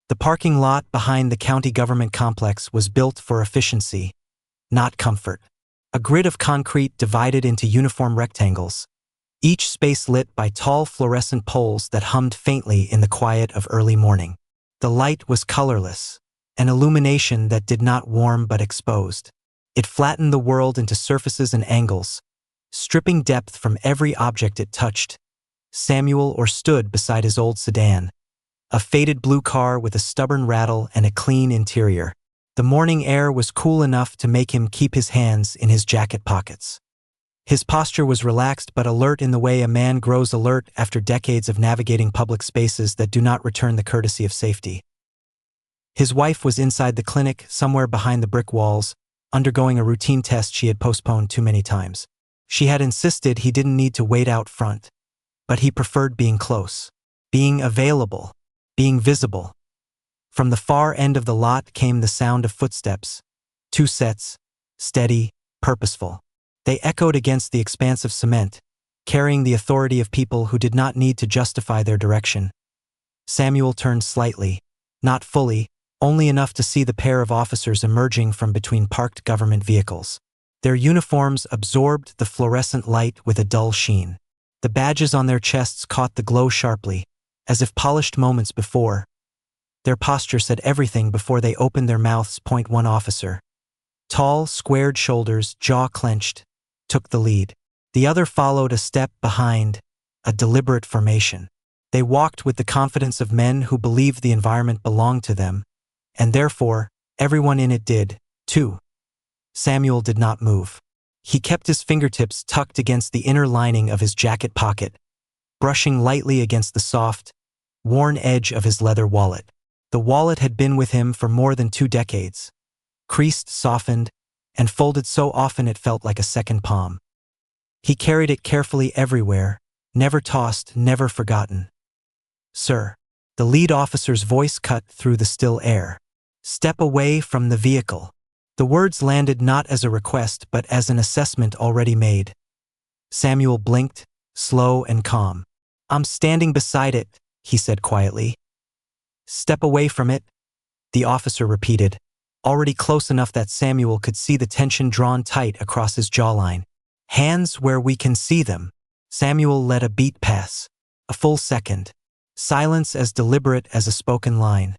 The parking lot behind the county government complex was built for efficiency, not comfort. A grid of concrete divided into uniform rectangles, each space lit by tall fluorescent poles that hummed faintly in the quiet of early morning. The light was colorless, an illumination that did not warm but exposed. It flattened the world into surfaces and angles, stripping depth from every object it touched. Samuel Orr stood beside his old sedan, a faded blue car with a stubborn rattle and a clean interior. The morning air was cool enough to make him keep his hands in his jacket pockets. His posture was relaxed but alert in the way a man grows alert after decades of navigating public spaces that do not return the courtesy of safety. His wife was inside the clinic, somewhere behind the brick walls, undergoing a routine test she had postponed too many times. She had insisted he didn't need to wait out front, but he preferred being close, being available, being visible. From the far end of the lot came the sound of footsteps, 2 sets, steady, purposeful. They echoed against the expanse of cement, carrying the authority of people who did not need to justify their direction. Samuel turned slightly, not fully, only enough to see the pair of officers emerging from between parked government vehicles. Their uniforms absorbed the fluorescent light with a dull sheen. The badges on their chests caught the glow sharply, as if polished moments before. Their posture said everything before they opened their mouths. One officer, tall, squared shoulders, jaw clenched, took the lead. The other followed a step behind, a deliberate formation. They walked with the confidence of men who believed the environment belonged to them, and therefore, everyone in it did, too. Samuel did not move. He kept his fingertips tucked against the inner lining of his jacket pocket, brushing lightly against the soft, worn edge of his leather wallet. The wallet had been with him for more than 2 decades, creased, softened, and folded so often it felt like a second palm. He carried it carefully everywhere, never tossed, never forgotten. "Sir," the lead officer's voice cut through the still air. "Step away from the vehicle." The words landed not as a request but as an assessment already made. Samuel blinked, slow and calm. "I'm standing beside it," he said quietly. "Step away from it," the officer repeated, already close enough that Samuel could see the tension drawn tight across his jawline. "Hands where we can see them." Samuel let a beat pass. A full second. Silence as deliberate as a spoken line.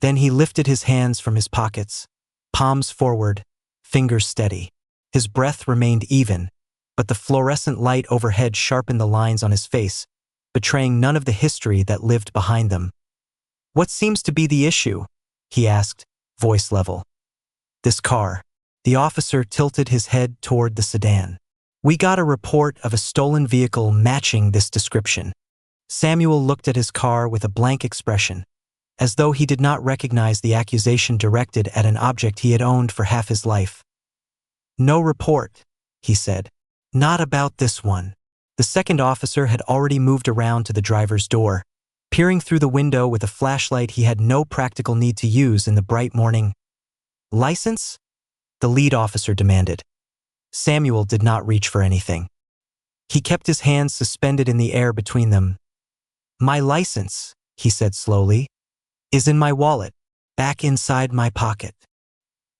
Then he lifted his hands from his pockets, palms forward, fingers steady. His breath remained even, but the fluorescent light overhead sharpened the lines on his face, betraying none of the history that lived behind them. "What seems to be the issue?" he asked, voice level. "This car." The officer tilted his head toward the sedan. "We got a report of a stolen vehicle matching this description." Samuel looked at his car with a blank expression, as though he did not recognize the accusation directed at an object he had owned for half his life. "No report," he said. "Not about this one." The second officer had already moved around to the driver's door, peering through the window with a flashlight he had no practical need to use in the bright morning. "License?" the lead officer demanded. Samuel did not reach for anything. He kept his hands suspended in the air between them. "My license," he said slowly, "is in my wallet, back inside my pocket."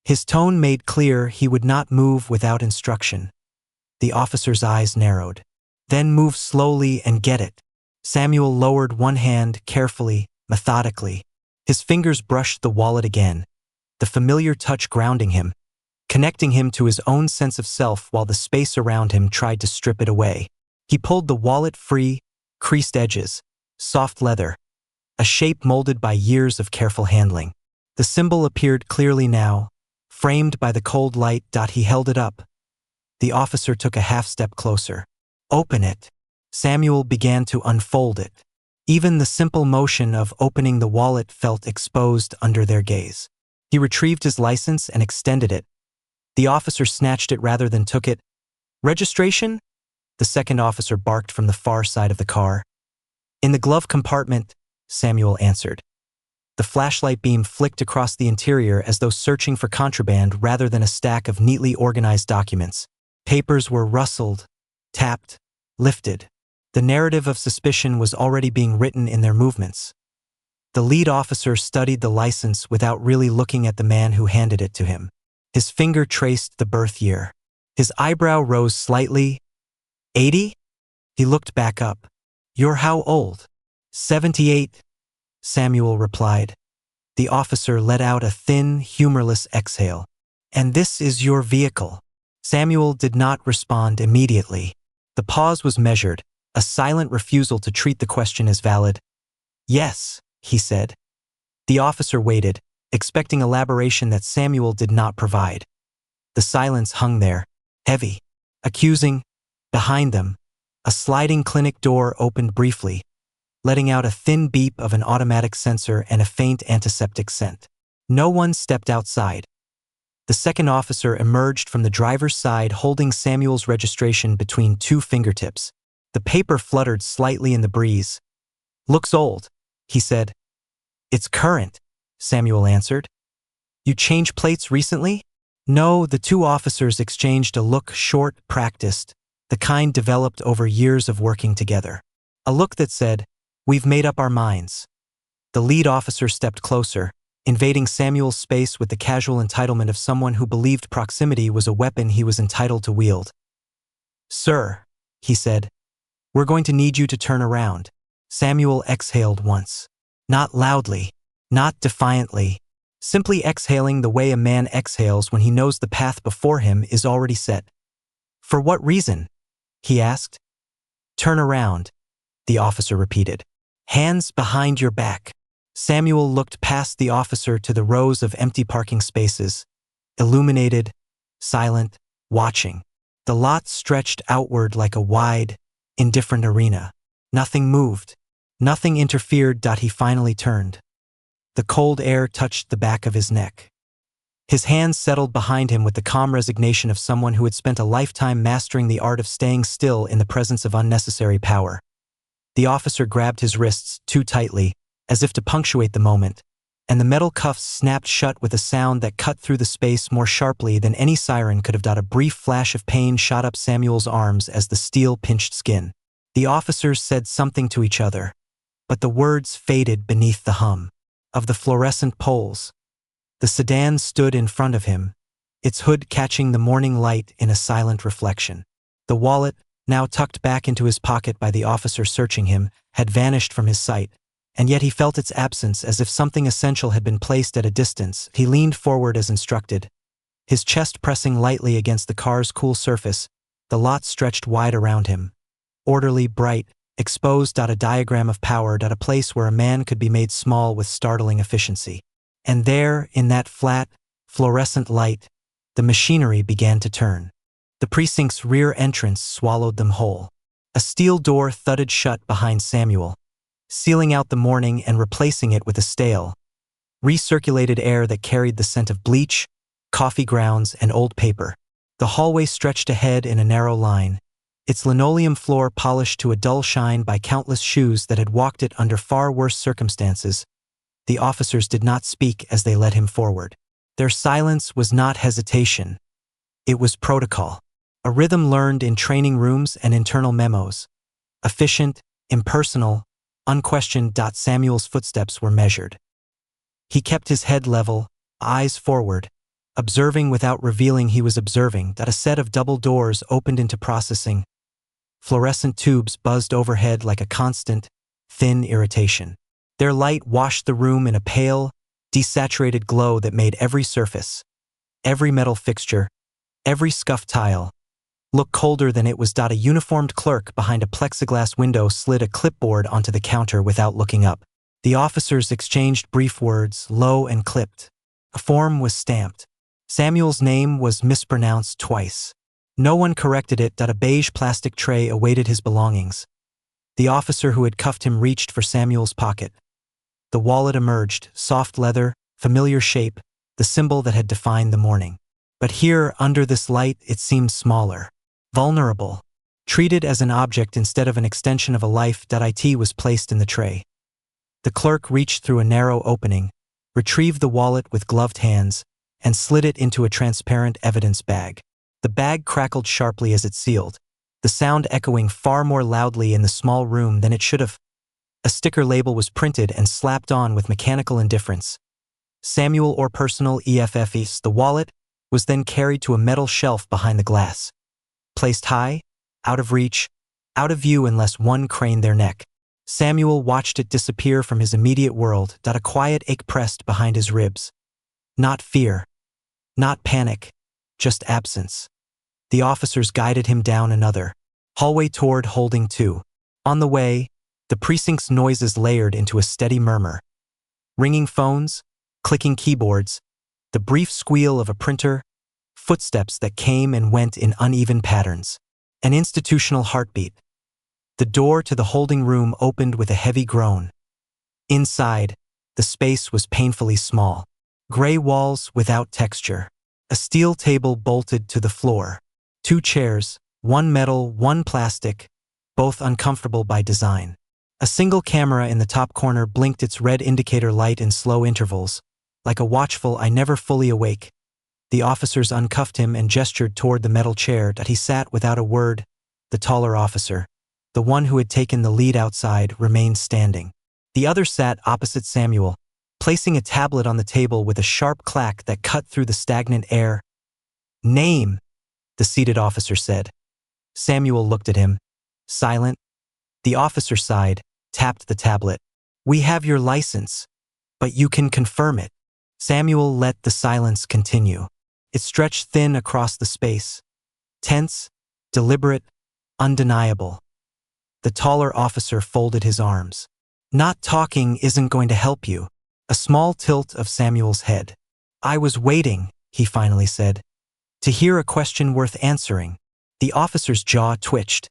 His tone made clear he would not move without instruction. The officer's eyes narrowed. "Then move slowly and get it." Samuel lowered one hand carefully, methodically. His fingers brushed the wallet again, the familiar touch grounding him, connecting him to his own sense of self while the space around him tried to strip it away. He pulled the wallet free, creased edges, soft leather, a shape molded by years of careful handling. The symbol appeared clearly now, framed by the cold light. He held it up. The officer took a half-step closer. "Open it." Samuel began to unfold it. Even the simple motion of opening the wallet felt exposed under their gaze. He retrieved his license and extended it. The officer snatched it rather than took it. "Registration?" the second officer barked from the far side of the car. "In the glove compartment," Samuel answered. The flashlight beam flicked across the interior as though searching for contraband rather than a stack of neatly organized documents. Papers were rustled, tapped, lifted. The narrative of suspicion was already being written in their movements. The lead officer studied the license without really looking at the man who handed it to him. His finger traced the birth year. His eyebrow rose slightly. 80? He looked back up. You're how old? 78, Samuel replied. The officer let out a thin, humorless exhale. And this is your vehicle. Samuel did not respond immediately. The pause was measured, a silent refusal to treat the question as valid. Yes, he said. The officer waited, expecting elaboration that Samuel did not provide. The silence hung there, heavy, accusing. Behind them, a sliding clinic door opened briefly, letting out a thin beep of an automatic sensor and a faint antiseptic scent. No one stepped outside. The second officer emerged from the driver's side holding Samuel's registration between two fingertips. The paper fluttered slightly in the breeze. Looks old, he said. It's current, Samuel answered. You changed plates recently? No, the two officers exchanged a look short, practiced, the kind developed over years of working together. A look that said, we've made up our minds. The lead officer stepped closer, invading Samuel's space with the casual entitlement of someone who believed proximity was a weapon he was entitled to wield. Sir, he said, we're going to need you to turn around. Samuel exhaled once. Not loudly, not defiantly, simply exhaling the way a man exhales when he knows the path before him is already set. For what reason? He asked. Turn around, the officer repeated. Hands behind your back. Samuel looked past the officer to the rows of empty parking spaces, illuminated, silent, watching. The lot stretched outward like a wide, indifferent arena. Nothing moved. Nothing interfered. He finally turned. The cold air touched the back of his neck. His hands settled behind him with the calm resignation of someone who had spent a lifetime mastering the art of staying still in the presence of unnecessary power. The officer grabbed his wrists too tightly, as if to punctuate the moment, and the metal cuffs snapped shut with a sound that cut through the space more sharply than any siren could have done. A brief flash of pain shot up Samuel's arms as the steel pinched skin. The officers said something to each other, but the words faded beneath the hum of the fluorescent poles. The sedan stood in front of him, its hood catching the morning light in a silent reflection. The wallet, now tucked back into his pocket by the officer searching him, had vanished from his sight, and yet he felt its absence as if something essential had been placed at a distance. He leaned forward as instructed, his chest pressing lightly against the car's cool surface. The lot stretched wide around him, orderly, bright, exposed. A diagram of power. A place where a man could be made small with startling efficiency. And there, in that flat, fluorescent light, the machinery began to turn. The precinct's rear entrance swallowed them whole. A steel door thudded shut behind Samuel, sealing out the morning and replacing it with a stale, recirculated air that carried the scent of bleach, coffee grounds, and old paper. The hallway stretched ahead in a narrow line, its linoleum floor polished to a dull shine by countless shoes that had walked it under far worse circumstances. The officers did not speak as they led him forward. Their silence was not hesitation. It was protocol, a rhythm learned in training rooms and internal memos. Efficient, impersonal, unquestioned. Samuel's footsteps were measured. He kept his head level, eyes forward, observing without revealing he was observing. A set of double doors opened into processing. Fluorescent tubes buzzed overhead like a constant, thin irritation. Their light washed the room in a pale, desaturated glow that made every surface, every metal fixture, every scuffed tile, look colder than it was. A uniformed clerk behind a plexiglass window slid a clipboard onto the counter without looking up. The officers exchanged brief words, low and clipped. A form was stamped. Samuel's name was mispronounced twice. No one corrected it. A beige plastic tray awaited his belongings. The officer who had cuffed him reached for Samuel's pocket. The wallet emerged, soft leather, familiar shape, the symbol that had defined the morning. But here, under this light, it seemed smaller, vulnerable, treated as an object instead of an extension of a life. It was placed in the tray. The clerk reached through a narrow opening, retrieved the wallet with gloved hands, and slid it into a transparent evidence bag. The bag crackled sharply as it sealed, the sound echoing far more loudly in the small room than it should have. A sticker label was printed and slapped on with mechanical indifference. Samuel Orr Personal EFFs. The wallet was then carried to a metal shelf behind the glass. Placed high, out of reach, out of view unless one craned their neck. Samuel watched it disappear from his immediate world. A quiet ache pressed behind his ribs. Not fear. Not panic. Just absence. The officers guided him down another hallway toward Holding 2. On the way, the precinct's noises layered into a steady murmur. Ringing phones, clicking keyboards, the brief squeal of a printer, footsteps that came and went in uneven patterns. An institutional heartbeat. The door to the holding room opened with a heavy groan. Inside, the space was painfully small. Gray walls without texture. A steel table bolted to the floor. 2 chairs, one metal, one plastic, both uncomfortable by design. A single camera in the top corner blinked its red indicator light in slow intervals, like a watchful "I never fully awake." The officers uncuffed him and gestured toward the metal chair that he sat without a word. The taller officer, the one who had taken the lead outside, remained standing. The other sat opposite Samuel, placing a tablet on the table with a sharp clack that cut through the stagnant air. "Name," the seated officer said. Samuel looked at him, silent. The officer sighed, tapped the tablet. "We have your license, but you can confirm it." Samuel let the silence continue. It stretched thin across the space. Tense, deliberate, undeniable. The taller officer folded his arms. "Not talking isn't going to help you." A small tilt of Samuel's head. "I was waiting," he finally said, "to hear a question worth answering." The officer's jaw twitched.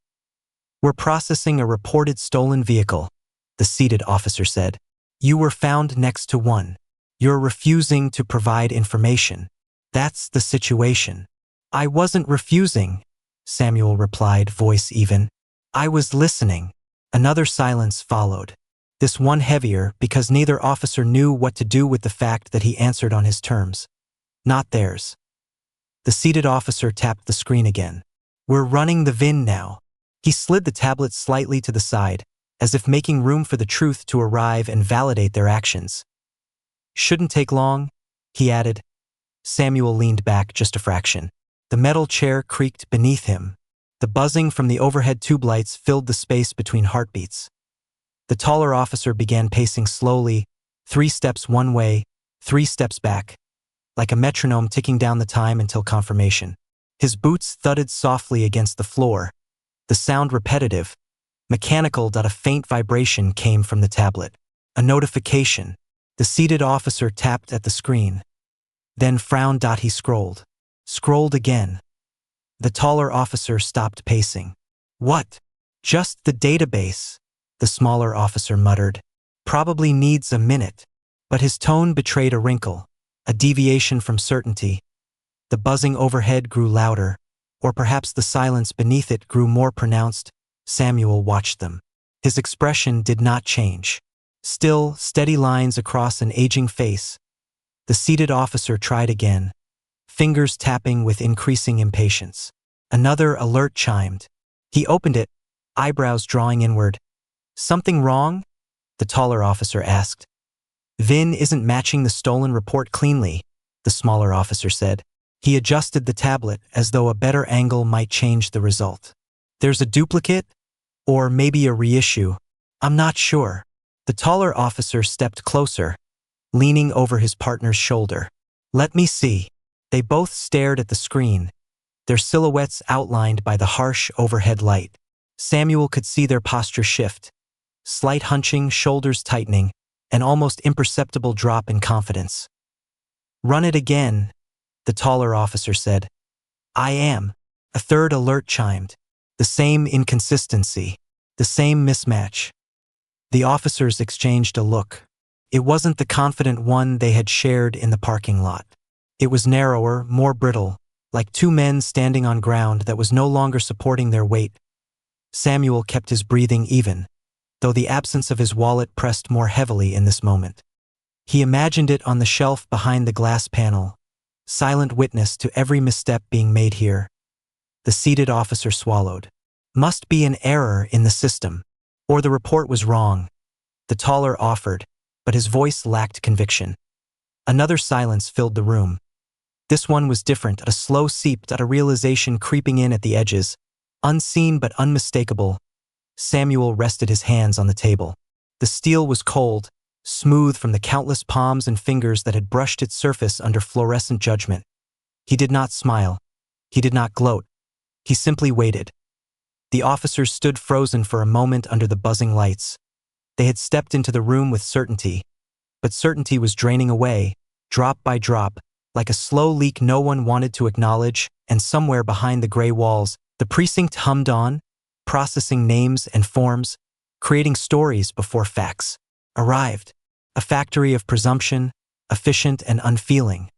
"We're processing a reported stolen vehicle," the seated officer said. "You were found next to one. You're refusing to provide information. That's the situation." "I wasn't refusing," Samuel replied, voice even. "I was listening." Another silence followed. This one heavier because neither officer knew what to do with the fact that he answered on his terms, not theirs. The seated officer tapped the screen again. "We're running the VIN now." He slid the tablet slightly to the side, as if making room for the truth to arrive and validate their actions. "Shouldn't take long," he added. Samuel leaned back just a fraction. The metal chair creaked beneath him. The buzzing from the overhead tube lights filled the space between heartbeats. The taller officer began pacing slowly, 3 steps one way, 3 steps back, like a metronome ticking down the time until confirmation. His boots thudded softly against the floor, the sound repetitive, mechanical. A faint vibration came from the tablet. A notification. The seated officer tapped at the screen. Then frowned. He scrolled. Scrolled again. The taller officer stopped pacing. "What?" "Just the database," the smaller officer muttered. "Probably needs a minute." But his tone betrayed a wrinkle, a deviation from certainty. The buzzing overhead grew louder, or perhaps the silence beneath it grew more pronounced. Samuel watched them. His expression did not change. Still, steady lines across an aging face. The seated officer tried again, fingers tapping with increasing impatience. Another alert chimed. He opened it, eyebrows drawing inward. "Something wrong?" the taller officer asked. "VIN isn't matching the stolen report cleanly," the smaller officer said. He adjusted the tablet as though a better angle might change the result. "There's a duplicate? Or maybe a reissue? I'm not sure." The taller officer stepped closer, leaning over his partner's shoulder. "Let me see." They both stared at the screen, their silhouettes outlined by the harsh overhead light. Samuel could see their posture shift. Slight hunching, shoulders tightening, an almost imperceptible drop in confidence. "Run it again," the taller officer said. "I am." A third alert chimed. The same inconsistency, the same mismatch. The officers exchanged a look. It wasn't the confident one they had shared in the parking lot. It was narrower, more brittle, like 2 men standing on ground that was no longer supporting their weight. Samuel kept his breathing even, though the absence of his wallet pressed more heavily in this moment. He imagined it on the shelf behind the glass panel, silent witness to every misstep being made here. The seated officer swallowed. Must be an error in the system. Or the report was wrong. The taller offered, but his voice lacked conviction. Another silence filled the room. This one was different, a slow seep, a realization creeping in at the edges. Unseen but unmistakable, Samuel rested his hands on the table. The steel was cold, smooth from the countless palms and fingers that had brushed its surface under fluorescent judgment. He did not smile. He did not gloat. He simply waited. The officers stood frozen for a moment under the buzzing lights. They had stepped into the room with certainty, but certainty was draining away, drop by drop, like a slow leak no one wanted to acknowledge, and somewhere behind the gray walls, the precinct hummed on, processing names and forms, creating stories before facts arrived. A factory of presumption, efficient and unfeeling.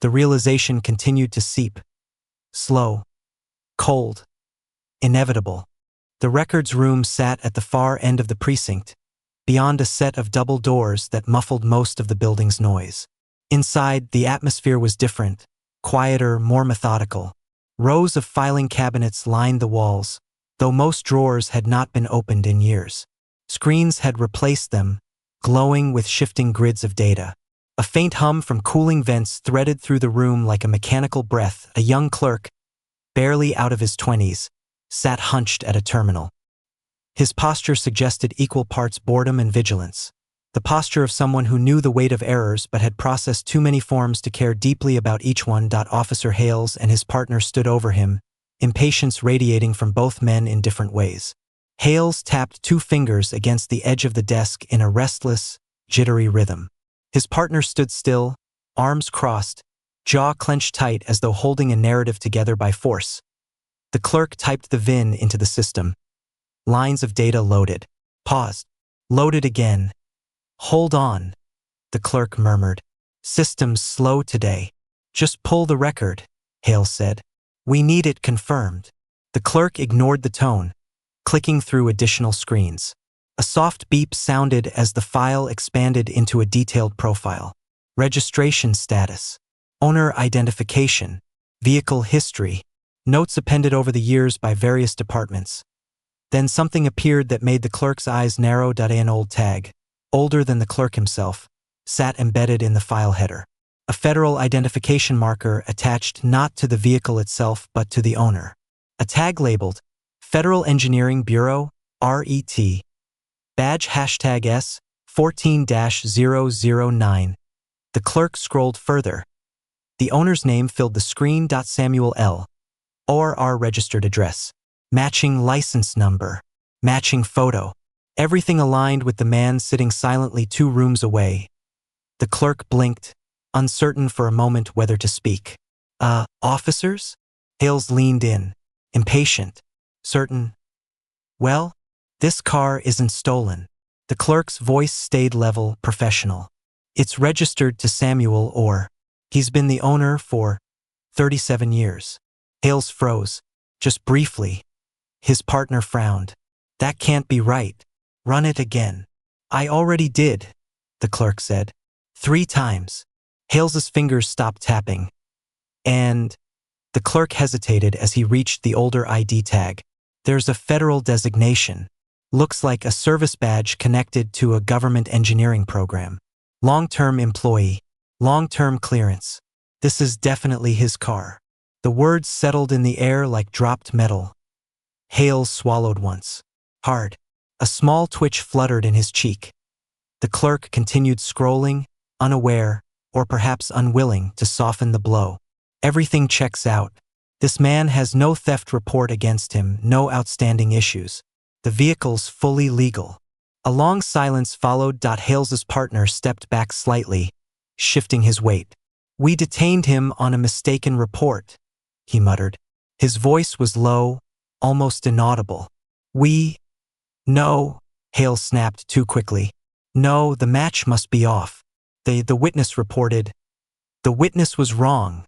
The realization continued to seep. Slow. Cold. Inevitable. The records room sat at the far end of the precinct, beyond a set of double doors that muffled most of the building's noise. Inside, the atmosphere was different, quieter, more methodical. Rows of filing cabinets lined the walls, though most drawers had not been opened in years. Screens had replaced them, glowing with shifting grids of data. A faint hum from cooling vents threaded through the room like a mechanical breath. A young clerk, barely out of his 20s, sat hunched at a terminal. His posture suggested equal parts boredom and vigilance. The posture of someone who knew the weight of errors but had processed too many forms to care deeply about each one. Officer Hales and his partner stood over him, impatience radiating from both men in different ways. Hales tapped 2 fingers against the edge of the desk in a restless, jittery rhythm. His partner stood still, arms crossed, jaw clenched tight as though holding a narrative together by force. The clerk typed the VIN into the system. Lines of data loaded. Paused. Loaded again. Hold on, the clerk murmured. System's slow today. Just pull the record, Hales said. We need it confirmed. The clerk ignored the tone, clicking through additional screens. A soft beep sounded as the file expanded into a detailed profile. Registration status. Owner identification. Vehicle history. Notes appended over the years by various departments. Then something appeared that made the clerk's eyes narrow. An old tag, older than the clerk himself, sat embedded in the file header. A federal identification marker attached not to the vehicle itself but to the owner. A tag labeled Federal Engineering Bureau, RET. Badge #S 14-009. The clerk scrolled further. The owner's name filled the screen. Samuel Orr registered address. Matching license number. Matching photo. Everything aligned with the man sitting silently 2 rooms away. The clerk blinked, uncertain for a moment whether to speak. Officers? Hales leaned in, impatient, certain. Well, this car isn't stolen. The clerk's voice stayed level, professional. It's registered to Samuel Orr. He's been the owner for 37 years. Hales froze, just briefly. His partner frowned. That can't be right. Run it again. I already did, the clerk said. 3 times. Hales's fingers stopped tapping. And the clerk hesitated as he reached the older ID tag. There's a federal designation. Looks like a service badge connected to a government engineering program. Long-term employee. Long-term clearance. This is definitely his car. The words settled in the air like dropped metal. Hales swallowed once. Hard. A small twitch fluttered in his cheek. The clerk continued scrolling, unaware, or perhaps unwilling, to soften the blow. Everything checks out. This man has no theft report against him, no outstanding issues. The vehicle's fully legal. A long silence followed. Hales's partner stepped back slightly, shifting his weight. We detained him on a mistaken report, he muttered. His voice was low, almost inaudible. No, Hales snapped too quickly. No, the match must be off. The witness reported. The witness was wrong,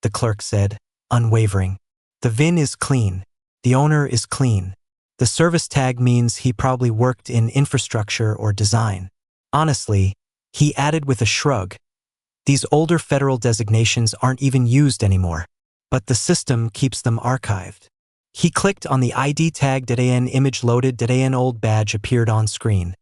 the clerk said, unwavering. The VIN is clean. The owner is clean. The service tag means he probably worked in infrastructure or design. Honestly, he added with a shrug, these older federal designations aren't even used anymore, but the system keeps them archived. He clicked on the ID tag. An image loaded. An old badge appeared on screen.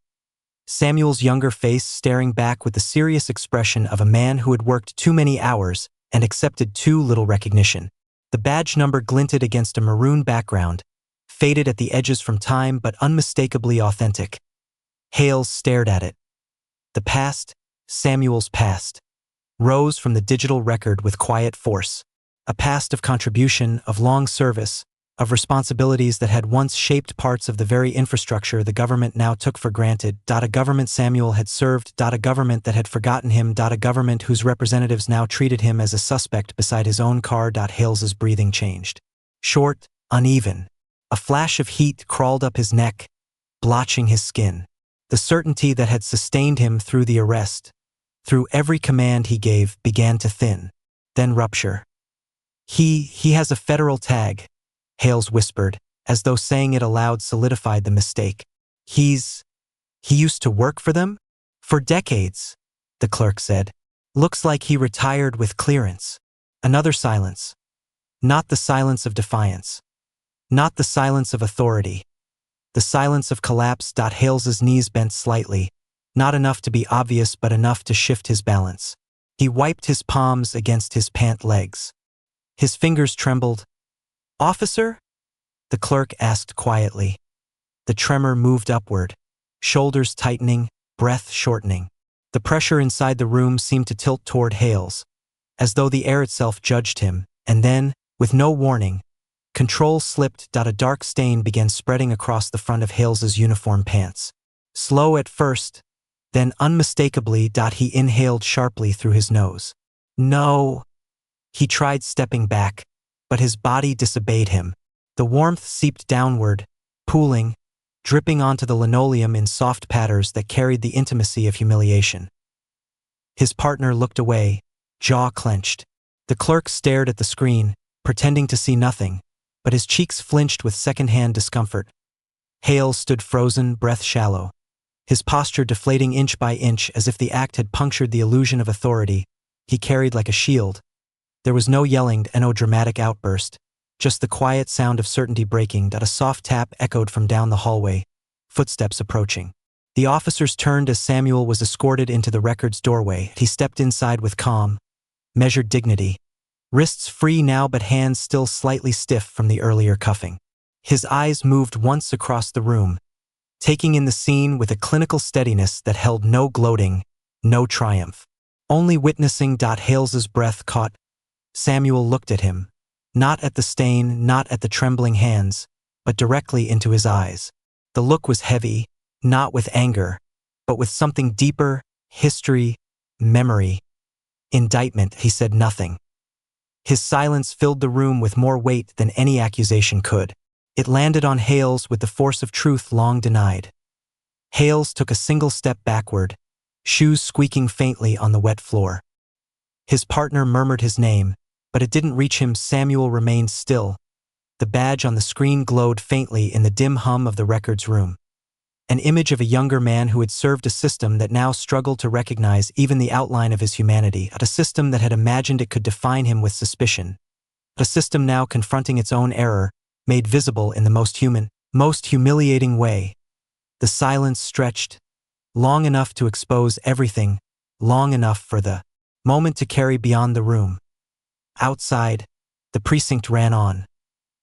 Samuel's younger face staring back with the serious expression of a man who had worked too many hours and accepted too little recognition. The badge number glinted against a maroon background, faded at the edges from time but unmistakably authentic. Hales stared at it. The past, Samuel's past, rose from the digital record with quiet force. A past of contribution, of long service, of responsibilities that had once shaped parts of the very infrastructure the government now took for granted. A government Samuel had served. A government that had forgotten him. A government whose representatives now treated him as a suspect beside his own car. Hales's breathing changed. Short, uneven. A flash of heat crawled up his neck, blotching his skin. The certainty that had sustained him through the arrest, through every command he gave, began to thin, then rupture. He has a federal tag, Hales whispered, as though saying it aloud solidified the mistake. He used to work for them? For decades, the clerk said. Looks like he retired with clearance. Another silence. Not the silence of defiance. Not the silence of authority. The silence of collapse. Hales's knees bent slightly, not enough to be obvious but enough to shift his balance. He wiped his palms against his pant legs. His fingers trembled. "Officer?" the clerk asked quietly. The tremor moved upward, shoulders tightening, breath shortening. The pressure inside the room seemed to tilt toward Hales, as though the air itself judged him, and then, with no warning, control slipped. A dark stain began spreading across the front of Hales's uniform pants. Slow at first, then unmistakably. He inhaled sharply through his nose. No. He tried stepping back, but his body disobeyed him. The warmth seeped downward, pooling, dripping onto the linoleum in soft patters that carried the intimacy of humiliation. His partner looked away, jaw clenched. The clerk stared at the screen, pretending to see nothing, but his cheeks flinched with second-hand discomfort. Hales stood frozen, breath shallow, his posture deflating inch by inch as if the act had punctured the illusion of authority he carried like a shield. There was no yelling, no dramatic outburst, just the quiet sound of certainty breaking. A soft tap echoed from down the hallway, footsteps approaching. The officers turned as Samuel was escorted into the record's doorway. He stepped inside with calm, measured dignity, wrists free now but hands still slightly stiff from the earlier cuffing. His eyes moved once across the room, taking in the scene with a clinical steadiness that held no gloating, no triumph. Only witnessing. Hales's breath caught. Samuel looked at him, not at the stain, not at the trembling hands, but directly into his eyes. The look was heavy, not with anger, but with something deeper, history, memory, indictment. He said nothing. His silence filled the room with more weight than any accusation could. It landed on Hales with the force of truth long denied. Hales took a single step backward, shoes squeaking faintly on the wet floor. His partner murmured his name, but it didn't reach him. Samuel remained still. The badge on the screen glowed faintly in the dim hum of the record's room. An image of a younger man who had served a system that now struggled to recognize even the outline of his humanity, a system that had imagined it could define him with suspicion, a system now confronting its own error, made visible in the most human, most humiliating way. The silence stretched, long enough to expose everything, long enough for the moment to carry beyond the room. Outside, the precinct ran on.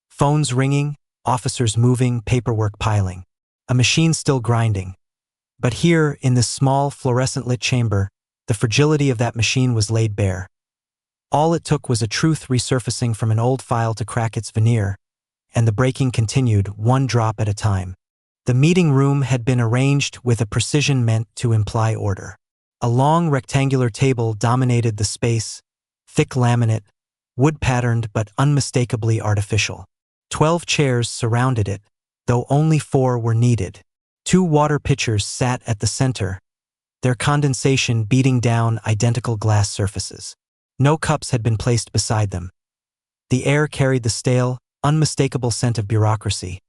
Phones ringing, officers moving, paperwork piling. A machine still grinding. But here, in this small, fluorescent-lit chamber, the fragility of that machine was laid bare. All it took was a truth resurfacing from an old file to crack its veneer, and the breaking continued, one drop at a time. The meeting room had been arranged with a precision meant to imply order. A long rectangular table dominated the space, thick laminate, wood-patterned but unmistakably artificial. 12 chairs surrounded it, though only 4 were needed. 2 water pitchers sat at the center, their condensation beating down identical glass surfaces. No cups had been placed beside them. The air carried the stale, unmistakable scent of bureaucracy.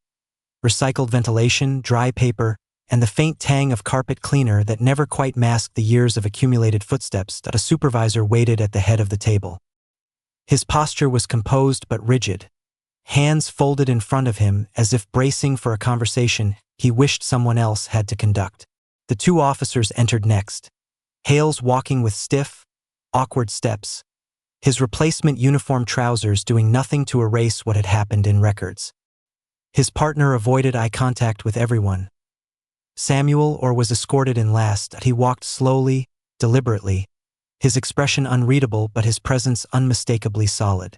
Recycled ventilation, dry paper, and the faint tang of carpet cleaner that never quite masked the years of accumulated footsteps. A supervisor waited at the head of the table. His posture was composed but rigid, hands folded in front of him as if bracing for a conversation he wished someone else had to conduct. The two officers entered next, Hales walking with stiff, awkward steps, his replacement uniform trousers doing nothing to erase what had happened in records. His partner avoided eye contact with everyone. Samuel Orr was escorted in last. He walked slowly, deliberately, his expression unreadable but his presence unmistakably solid.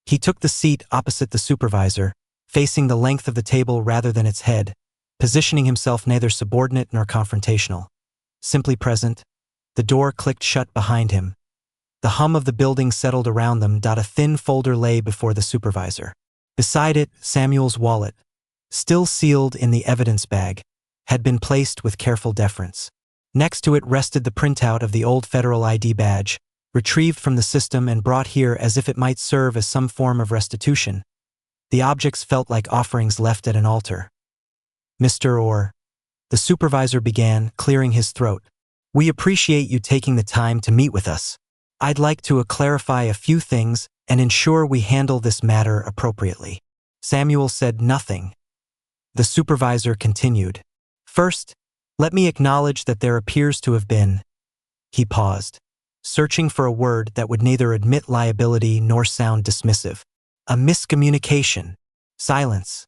He took the seat opposite the supervisor, facing the length of the table rather than its head, positioning himself neither subordinate nor confrontational. Simply present, the door clicked shut behind him. The hum of the building settled around them. A thin folder lay before the supervisor. Beside it, Samuel's wallet, still sealed in the evidence bag, had been placed with careful deference. Next to it rested the printout of the old federal ID badge, retrieved from the system and brought here as if it might serve as some form of restitution. The objects felt like offerings left at an altar. Mr. Orr, the supervisor began, clearing his throat. We appreciate you taking the time to meet with us. I'd like to clarify a few things and ensure we handle this matter appropriately. Samuel said nothing. The supervisor continued. First, let me acknowledge that there appears to have been. He paused, searching for a word that would neither admit liability nor sound dismissive. A miscommunication. Silence.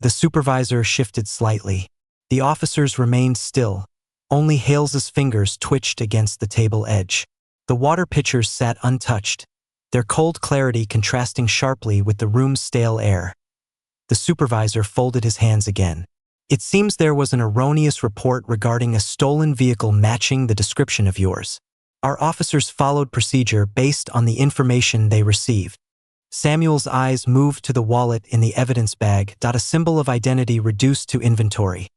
The supervisor shifted slightly. The officers remained still. Only Hales's fingers twitched against the table edge. The water pitchers sat untouched, their cold clarity contrasting sharply with the room's stale air. The supervisor folded his hands again. It seems there was an erroneous report regarding a stolen vehicle matching the description of yours. Our officers followed procedure based on the information they received. Samuel's eyes moved to the wallet in the evidence bag. A symbol of identity reduced to inventory.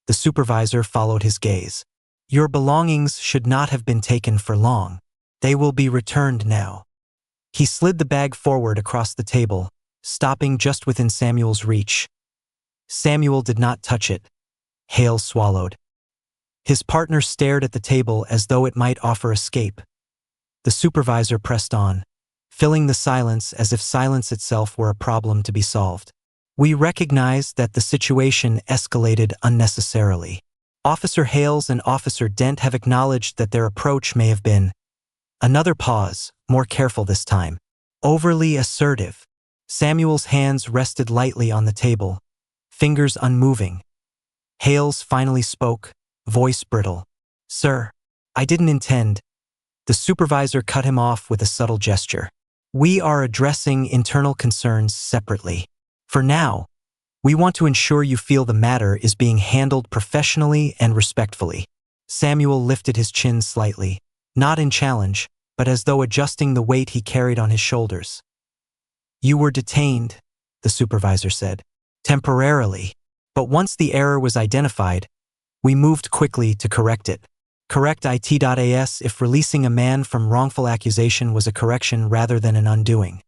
The supervisor followed his gaze. Your belongings should not have been taken for long. They will be returned now. He slid the bag forward across the table, stopping just within Samuel's reach. Samuel did not touch it. Hale swallowed. His partner stared at the table as though it might offer escape. The supervisor pressed on, filling the silence as if silence itself were a problem to be solved. We recognize that the situation escalated unnecessarily. Officer Hales and Officer Dent have acknowledged that their approach may have been. Another pause, more careful this time. Overly assertive. Samuel's hands rested lightly on the table, fingers unmoving. Hales finally spoke, voice brittle. Sir, I didn't intend. The supervisor cut him off with a subtle gesture. We are addressing internal concerns separately. For now, we want to ensure you feel the matter is being handled professionally and respectfully. Samuel lifted his chin slightly, not in challenge, but as though adjusting the weight he carried on his shoulders. You were detained, the supervisor said, temporarily. But once the error was identified, we moved quickly to correct it. Correct it.as if releasing a man from wrongful accusation was a correction rather than an undoing.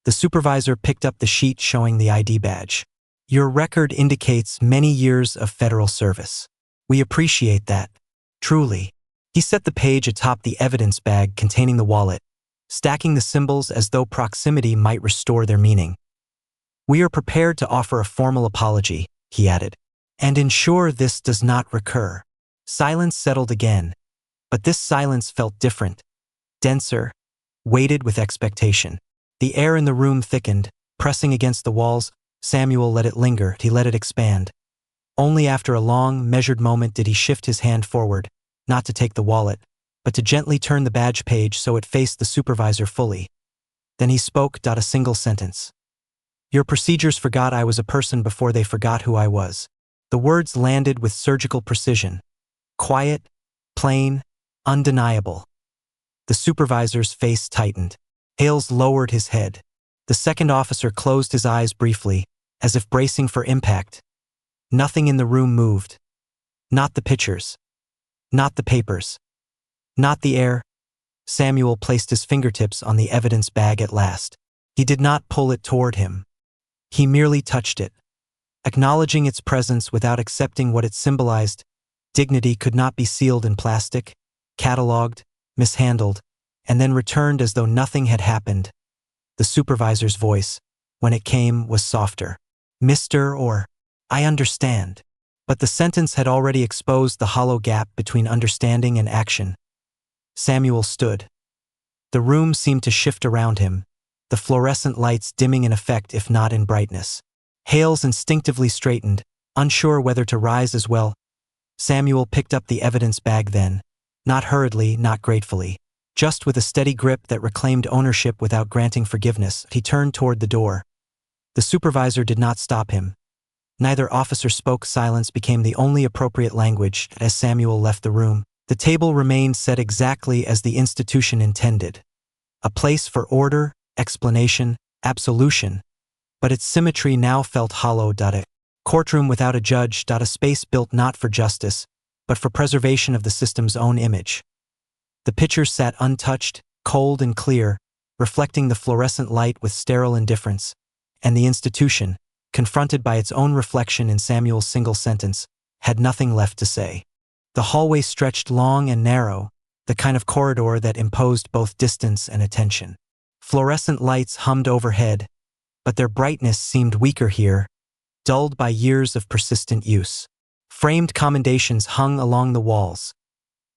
The supervisor picked up the sheet showing the ID badge. Your record indicates many years of federal service. We appreciate that. Truly. He set the page atop the evidence bag containing the wallet, stacking the symbols as though proximity might restore their meaning. We are prepared to offer a formal apology, he added, and ensure this does not recur. Silence settled again, but this silence felt different, denser, weighted with expectation. The air in the room thickened, pressing against the walls. Samuel let it linger, he let it expand. Only after a long, measured moment did he shift his hand forward, not to take the wallet, but to gently turn the badge page so it faced the supervisor fully. Then he spoke. A single sentence. Your procedures forgot I was a person before they forgot who I was. The words landed with surgical precision. Quiet, plain, undeniable. The supervisor's face tightened. Hales lowered his head. The second officer closed his eyes briefly, as if bracing for impact. Nothing in the room moved. Not the pictures. Not the papers. Not the air. Samuel placed his fingertips on the evidence bag at last. He did not pull it toward him. He merely touched it, acknowledging its presence without accepting what it symbolized. Dignity could not be sealed in plastic, catalogued, mishandled, and then returned as though nothing had happened. The supervisor's voice, when it came, was softer. Mr. Orr, I understand. But the sentence had already exposed the hollow gap between understanding and action. Samuel stood. The room seemed to shift around him, the fluorescent lights dimming in effect if not in brightness. Hales instinctively straightened, unsure whether to rise as well. Samuel picked up the evidence bag then, not hurriedly, not gratefully. Just with a steady grip that reclaimed ownership without granting forgiveness, he turned toward the door. The supervisor did not stop him. Neither officer spoke. Silence became the only appropriate language as Samuel left the room. The table remained set exactly as the institution intended. A place for order, explanation, absolution. But its symmetry now felt hollow. A courtroom without a judge. A space built not for justice, but for preservation of the system's own image. The picture sat untouched, cold and clear, reflecting the fluorescent light with sterile indifference, and the institution, confronted by its own reflection in Samuel's single sentence, had nothing left to say. The hallway stretched long and narrow, the kind of corridor that imposed both distance and attention. Fluorescent lights hummed overhead, but their brightness seemed weaker here, dulled by years of persistent use. Framed commendations hung along the walls,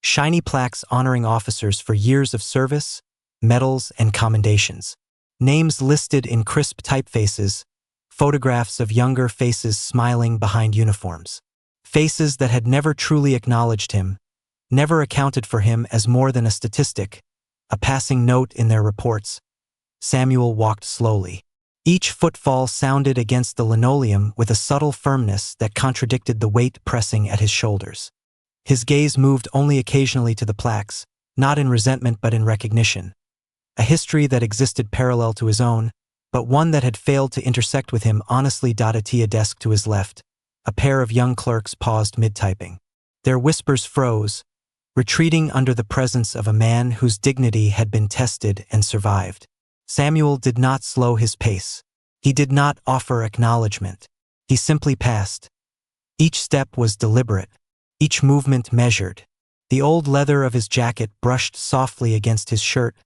shiny plaques honoring officers for years of service, medals, and commendations. Names listed in crisp typefaces, photographs of younger faces smiling behind uniforms. Faces that had never truly acknowledged him, never accounted for him as more than a statistic, a passing note in their reports. Samuel walked slowly. Each footfall sounded against the linoleum with a subtle firmness that contradicted the weight pressing at his shoulders. His gaze moved only occasionally to the plaques, not in resentment but in recognition. A history that existed parallel to his own, but one that had failed to intersect with him honestly. At a desk to his left, a pair of young clerks paused mid-typing. Their whispers froze, retreating under the presence of a man whose dignity had been tested and survived. Samuel did not slow his pace. He did not offer acknowledgement. He simply passed. Each step was deliberate, each movement measured. The old leather of his jacket brushed softly against his shirt,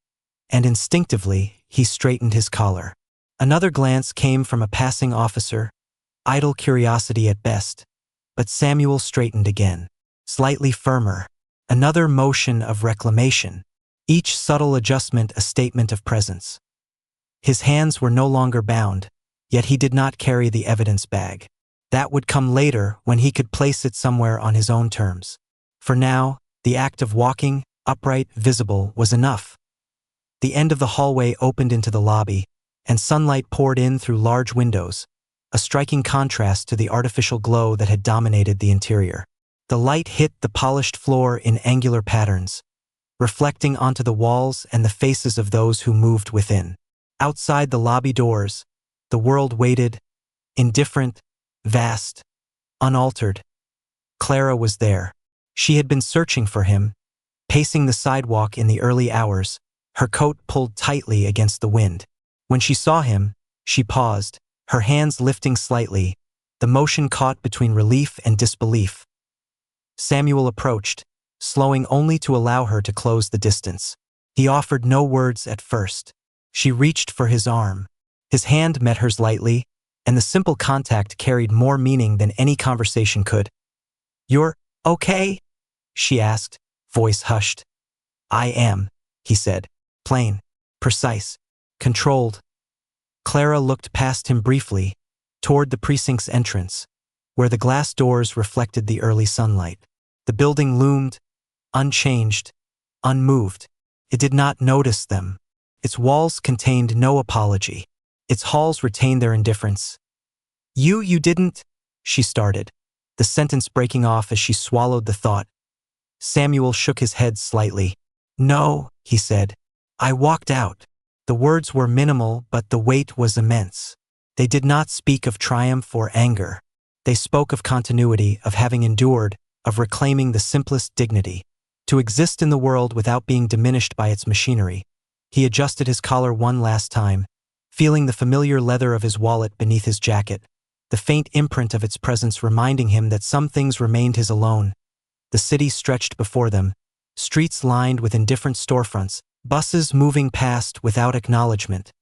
and instinctively he straightened his collar. Another glance came from a passing officer, idle curiosity at best, but Samuel straightened again, slightly firmer. Another motion of reclamation, each subtle adjustment a statement of presence. His hands were no longer bound, yet he did not carry the evidence bag. That would come later when he could place it somewhere on his own terms. For now, the act of walking, upright, visible, was enough. The end of the hallway opened into the lobby, and sunlight poured in through large windows, a striking contrast to the artificial glow that had dominated the interior. The light hit the polished floor in angular patterns, reflecting onto the walls and the faces of those who moved within. Outside the lobby doors, the world waited, indifferent, vast, unaltered. Clara was there. She had been searching for him, pacing the sidewalk in the early hours, her coat pulled tightly against the wind. When she saw him, she paused, her hands lifting slightly, the motion caught between relief and disbelief. Samuel approached, slowing only to allow her to close the distance. He offered no words at first. She reached for his arm. His hand met hers lightly, and the simple contact carried more meaning than any conversation could. "You're okay?" she asked, voice hushed. "I am," he said, plain, precise, controlled. Clara looked past him briefly, toward the precinct's entrance, where the glass doors reflected the early sunlight. The building loomed, unchanged, unmoved. It did not notice them. Its walls contained no apology. Its halls retained their indifference. You didn't," she started, the sentence breaking off as she swallowed the thought. Samuel shook his head slightly. "No," he said. "I walked out." The words were minimal, but the weight was immense. They did not speak of triumph or anger. They spoke of continuity, of having endured, of reclaiming the simplest dignity. To exist in the world without being diminished by its machinery. He adjusted his collar one last time, feeling the familiar leather of his wallet beneath his jacket, the faint imprint of its presence reminding him that some things remained his alone. The city stretched before them, streets lined with indifferent storefronts, buses moving past without acknowledgement,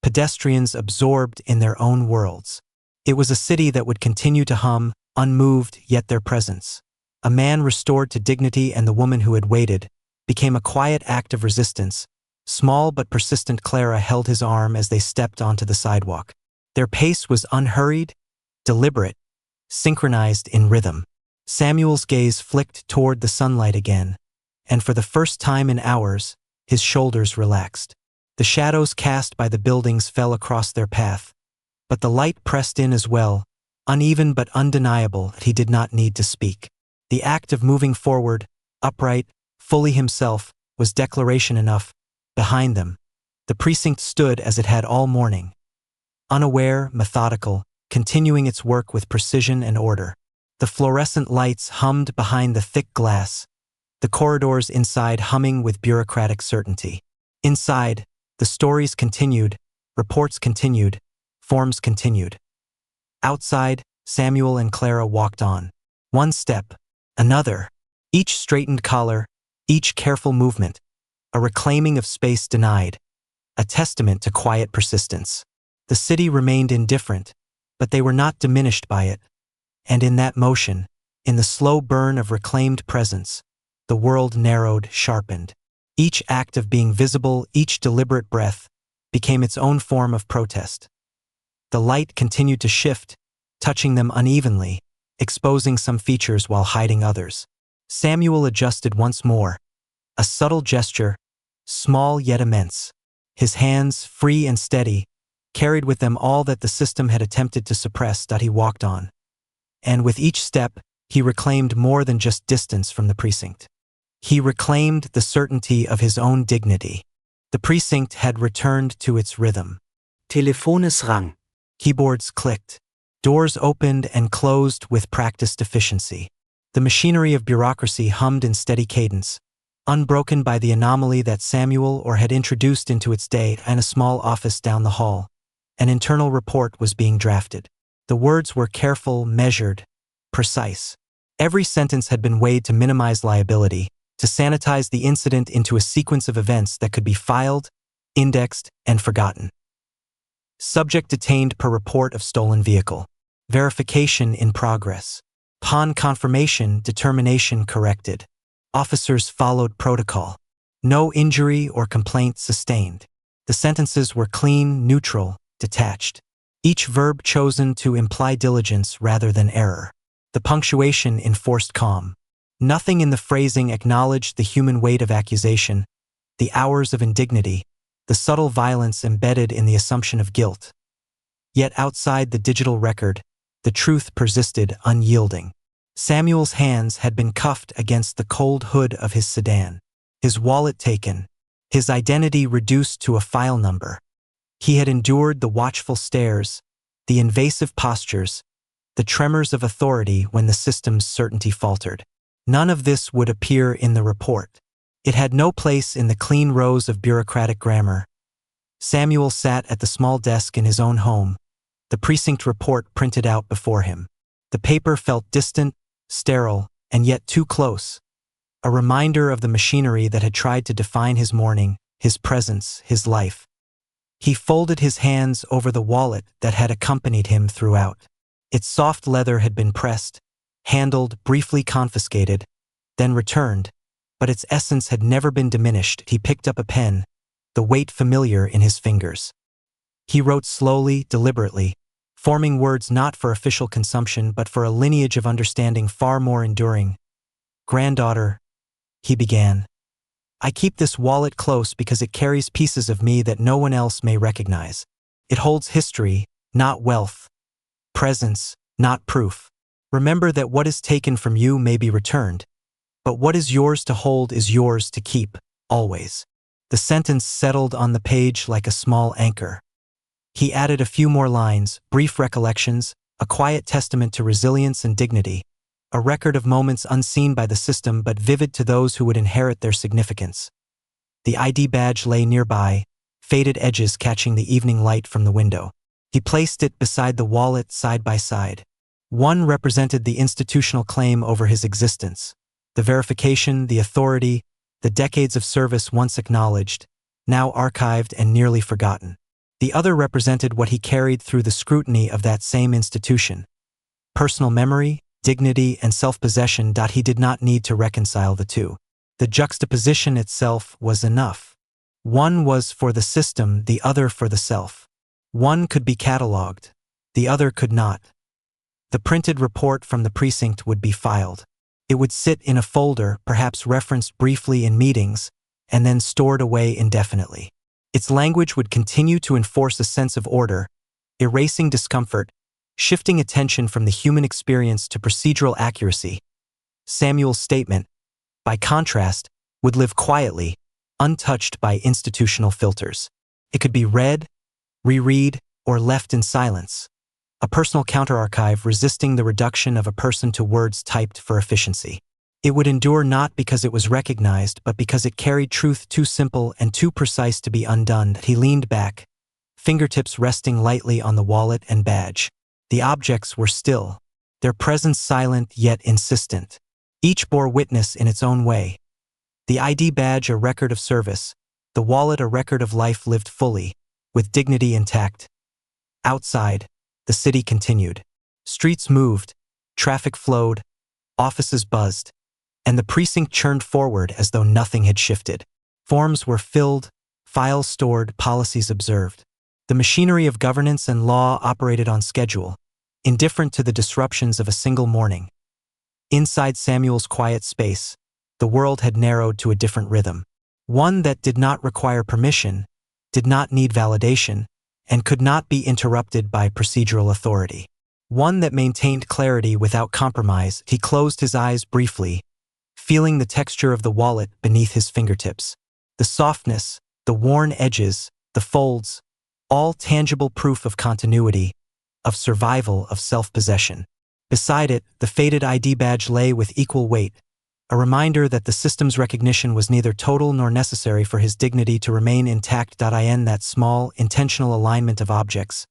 pedestrians absorbed in their own worlds. It was a city that would continue to hum, unmoved yet their presence. A man restored to dignity and the woman who had waited became a quiet act of resistance. Small but persistent Clara held his arm as they stepped onto the sidewalk. Their pace was unhurried, deliberate, synchronized in rhythm. Samuel's gaze flicked toward the sunlight again, and for the first time in hours, his shoulders relaxed. The shadows cast by the buildings fell across their path, but the light pressed in as well, uneven but undeniable that he did not need to speak. The act of moving forward, upright, fully himself, was declaration enough. Behind them, the precinct stood as it had all morning, unaware, methodical, continuing its work with precision and order. The fluorescent lights hummed behind the thick glass, the corridors inside humming with bureaucratic certainty. Inside, the stories continued, reports continued, forms continued. Outside, Samuel and Clara walked on. One step, another, each straightened collar, each careful movement, a reclaiming of space denied, a testament to quiet persistence. The city remained indifferent, but they were not diminished by it. And in that motion, in the slow burn of reclaimed presence, the world narrowed, sharpened. Each act of being visible, each deliberate breath, became its own form of protest. The light continued to shift, touching them unevenly, exposing some features while hiding others. Samuel adjusted once more, a subtle gesture, small yet immense. His hands, free and steady, carried with them all that the system had attempted to suppress. He walked on. And with each step, he reclaimed more than just distance from the precinct. He reclaimed the certainty of his own dignity. The precinct had returned to its rhythm. Telefones rang. Keyboards clicked. Doors opened and closed with practiced efficiency. The machinery of bureaucracy hummed in steady cadence, unbroken by the anomaly that Samuel Orr had introduced into its day. In a small office down the hall, an internal report was being drafted. The words were careful, measured, precise. Every sentence had been weighed to minimize liability, to sanitize the incident into a sequence of events that could be filed, indexed, and forgotten. Subject detained per report of stolen vehicle. Verification in progress. Upon confirmation, determination corrected. Officers followed protocol. No injury or complaint sustained. The sentences were clean, neutral, detached. Each verb chosen to imply diligence rather than error. The punctuation enforced calm. Nothing in the phrasing acknowledged the human weight of accusation, the hours of indignity, the subtle violence embedded in the assumption of guilt. Yet outside the digital record, the truth persisted unyielding. Samuel's hands had been cuffed against the cold hood of his sedan, his wallet taken, his identity reduced to a file number. He had endured the watchful stares, the invasive postures, the tremors of authority when the system's certainty faltered. None of this would appear in the report. It had no place in the clean rows of bureaucratic grammar. Samuel sat at the small desk in his own home, the precinct report printed out before him. The paper felt distant, sterile, and yet too close, a reminder of the machinery that had tried to define his morning, his presence, his life. He folded his hands over the wallet that had accompanied him throughout. Its soft leather had been pressed, handled, briefly confiscated, then returned, but its essence had never been diminished. He picked up a pen, the weight familiar in his fingers. He wrote slowly, deliberately, forming words not for official consumption but for a lineage of understanding far more enduring. "Granddaughter," he began, "I keep this wallet close because it carries pieces of me that no one else may recognize. It holds history, not wealth, presence, not proof. Remember that what is taken from you may be returned, but what is yours to hold is yours to keep, always." The sentence settled on the page like a small anchor. He added a few more lines, brief recollections, a quiet testament to resilience and dignity, a record of moments unseen by the system but vivid to those who would inherit their significance. The ID badge lay nearby, faded edges catching the evening light from the window. He placed it beside the wallet side by side. One represented the institutional claim over his existence, the verification, the authority, the decades of service once acknowledged, now archived and nearly forgotten. The other represented what he carried through the scrutiny of that same institution. Personal memory, dignity and self-possession. He did not need to reconcile the two. The juxtaposition itself was enough. One was for the system, the other for the self. One could be catalogued, the other could not. The printed report from the precinct would be filed. It would sit in a folder, perhaps referenced briefly in meetings, and then stored away indefinitely. Its language would continue to enforce a sense of order, erasing discomfort, shifting attention from the human experience to procedural accuracy. Samuel's statement, by contrast, would live quietly, untouched by institutional filters. It could be read, reread, or left in silence. A personal counter-archive resisting the reduction of a person to words typed for efficiency. It would endure not because it was recognized, but because it carried truth too simple and too precise to be undone. He leaned back, fingertips resting lightly on the wallet and badge. The objects were still, their presence silent yet insistent. Each bore witness in its own way. The ID badge a record of service, the wallet a record of life lived fully, with dignity intact. Outside, the city continued. Streets moved, traffic flowed, offices buzzed, and the precinct churned forward as though nothing had shifted. Forms were filled, files stored, policies observed. The machinery of governance and law operated on schedule, indifferent to the disruptions of a single morning. Inside Samuel's quiet space, the world had narrowed to a different rhythm. One that did not require permission, did not need validation, and could not be interrupted by procedural authority. One that maintained clarity without compromise. He closed his eyes briefly, feeling the texture of the wallet beneath his fingertips. The softness, the worn edges, the folds, all tangible proof of continuity, of survival, of self-possession. Beside it, the faded ID badge lay with equal weight, a reminder that the system's recognition was neither total nor necessary for his dignity to remain intact. In that small, intentional alignment of objects,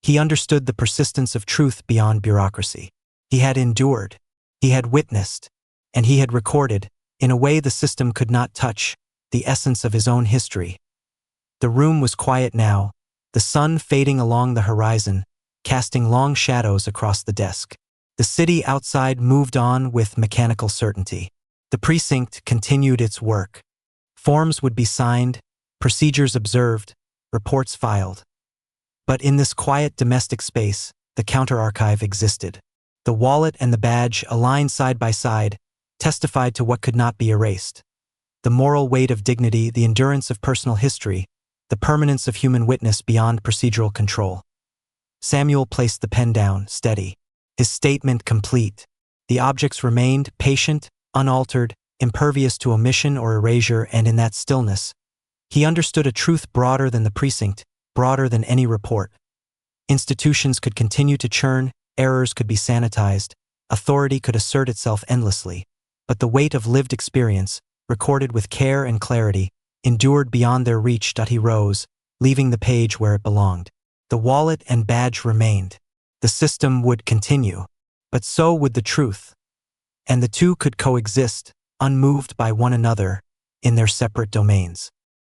he understood the persistence of truth beyond bureaucracy. He had endured, he had witnessed, and he had recorded, in a way the system could not touch, the essence of his own history. The room was quiet now, the sun fading along the horizon, casting long shadows across the desk. The city outside moved on with mechanical certainty. The precinct continued its work. Forms would be signed, procedures observed, reports filed. But in this quiet domestic space, the counter-archive existed. The wallet and the badge, aligned side by side, testified to what could not be erased. The moral weight of dignity, the endurance of personal history, the permanence of human witness beyond procedural control. Samuel placed the pen down, steady, his statement complete. The objects remained patient, unaltered, impervious to omission or erasure, and in that stillness, he understood a truth broader than the precinct, broader than any report. Institutions could continue to churn, errors could be sanitized, authority could assert itself endlessly, but the weight of lived experience, recorded with care and clarity, endured beyond their reach. He rose, leaving the page where it belonged. The wallet and badge remained. The system would continue, but so would the truth, and the two could coexist, unmoved by one another, in their separate domains.